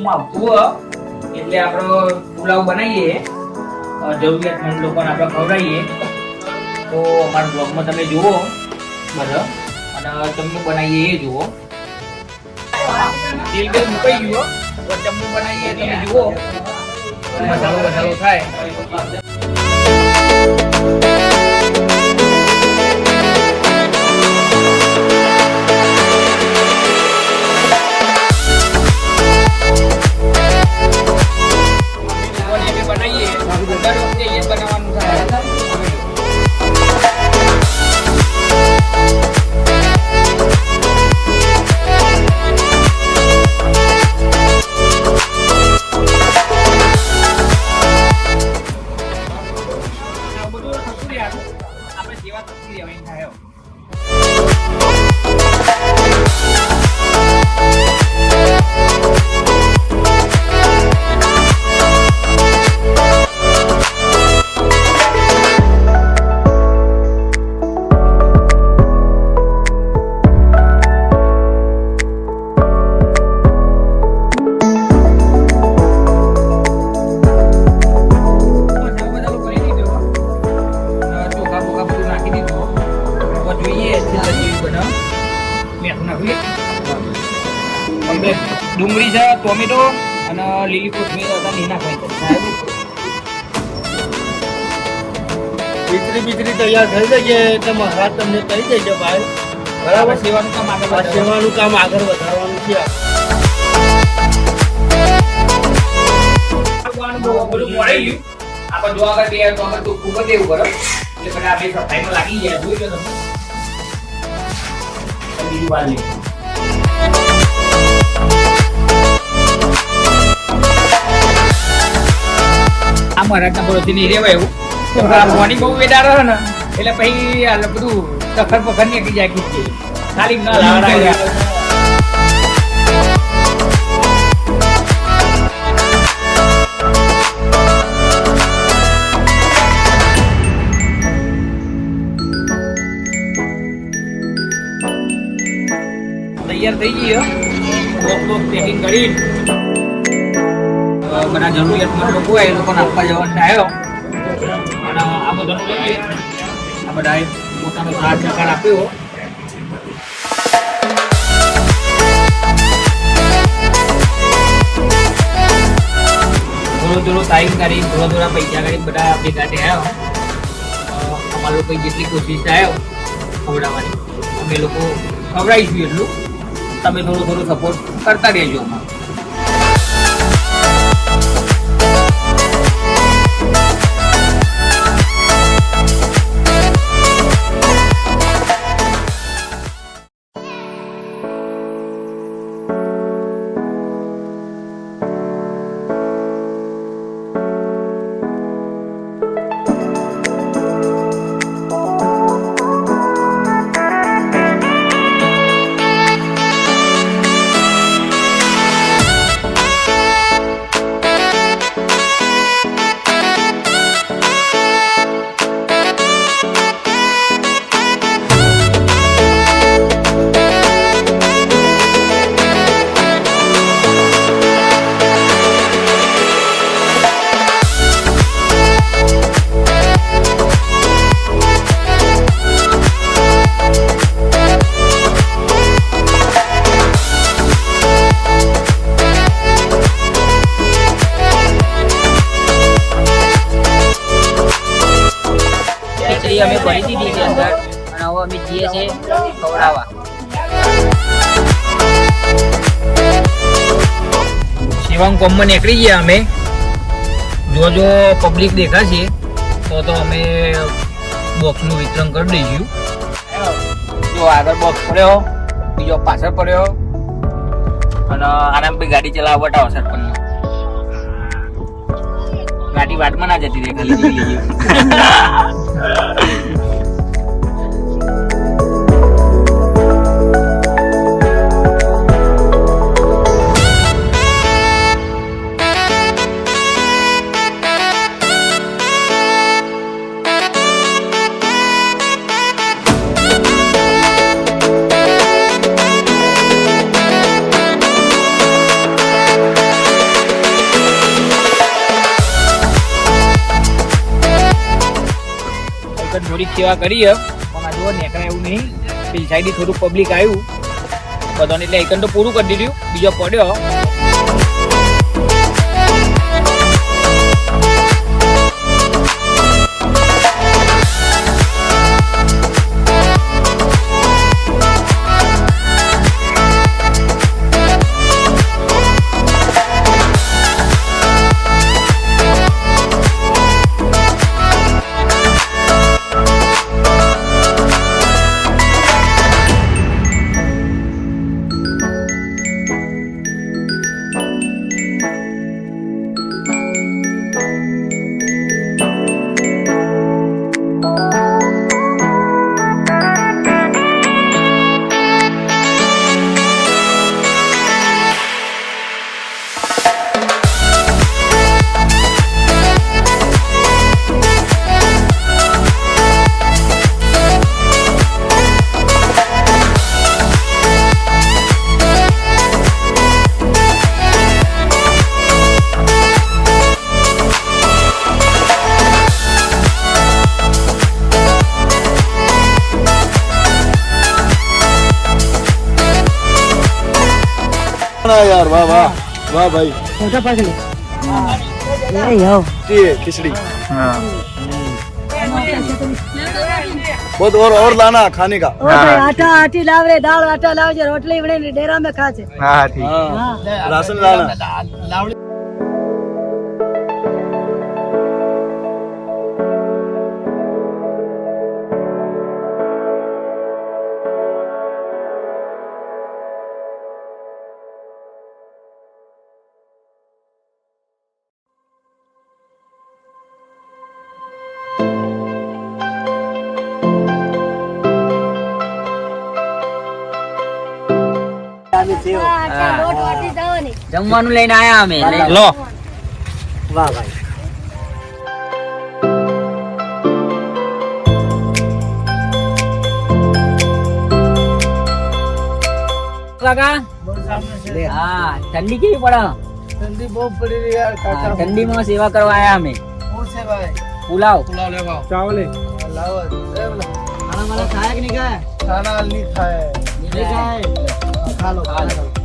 માં આવતું એટલે આપણો પુલાવ બનાવીએ, જરૂરિયાતમંદ લોકોને આપણે ખવડાવીએ. તો અમારા બ્લોગમાં તમે જુઓ બધા, અને ચમનું બનાવીએ એ જુઓ. તેલ બેલ મુકાઈ ગયું, ચમનું બનાવીએ તમે જુઓ, મસાલો મસાલો થાય. આપણે સેવા તકતી રહેવાની થાય. ડુંગળી છે, ટોમેટો અને લીલી કોથમીર બીજરી તૈયાર થઈ જઈએ એટલે મહારાજ તમને કહી દેજો ભાઈ. બરાબર, સેવાનું કામ આગળ વધારવાનું છે. આપણે જો આગળ બે તો આગળ તો ખૂબ જ એવું કરો એટલે બધા આપણે સફાઈમાં લાગી જાય. જોઈ લો તમે બીજું વાર નહીં. આ મરાઠના પડોશી નહીં રેવાય એવું. મોની બહુ વેડારો ને એટલે પછી આ બધું સફર પખર નીકળી જાય કે ખાલી ન લાવડાય. તૈયાર થઈ ગઈ પેકિંગ કરી બધા જરૂરિયાતમંદ લોકો હોય એ લોકોને આપવા જવાનો આવ્યો. અને આ બધાનું લઈએ, આ બધાએ પોતાનો સાથ સહકાર આપ્યો. થોડો ટાઈમ કાઢી થોડા પૈસા કાઢી બધા ભેગા થયા. અમારા લોકો જેટલી કોશિશ થાય ખવડાવવાની અમે લોકો ખવડાવીશું એટલું. તમે થોડો સપોર્ટ કરતા રહેજો અમારો. અમે ભરી દીધી છે અંદર, અને હવે અમે જઈએ છીએ ખવડાવવા. શિવાંગ કોમમાં નીકળી ગયા અમે. જો પબ્લિક દેખાશે તો અમે બોક્સનું વિતરણ કરી દઈશું. જો આગળ બોક્સ પડ્યો, બીજો પાછળ પડ્યો, અને આરામ ભાઈ ગાડી ચલાવવા બતાવો સરપંચ. ગાડી વાટમાં ના જતી રહે, ખાલી જોઈ લેજો. થોડીક સેવા કરીએ પણ આ જો નેકળે એવું નહીં. પેલી સાઈડ થોડુંક પબ્લિક આવ્યું બધાને એટલે એકન તો પૂરું કરી દીધું, બીજો પડ્યો. यार वाह वाह वाह भाई छोटा पकड़ ले ये यो खिचड़ी હા बहुत और लाना खाने का ओ भाई आटा आटी लाव रे दाल आटा लाव जे रोटली बने डेरा में खा छे હા ઠીક. हाँ राशन लाना आटा लोट वाटी जाओ ने જમવાનું લઈને આયા અમે. લો वाह भाई કાકા હા ઠંડી કેવી પડે? ठंडी बहुत पड़ी रही यार હા, ઠંડીમાં સેવા કરવા આયા અમે. कौन से भाई પુલાવ पुलाव ले आओ चावल लाओ खाना वाला खाया कि नहीं खाया खाना नहीं खाए नहीं खाए? खा लो खा लो.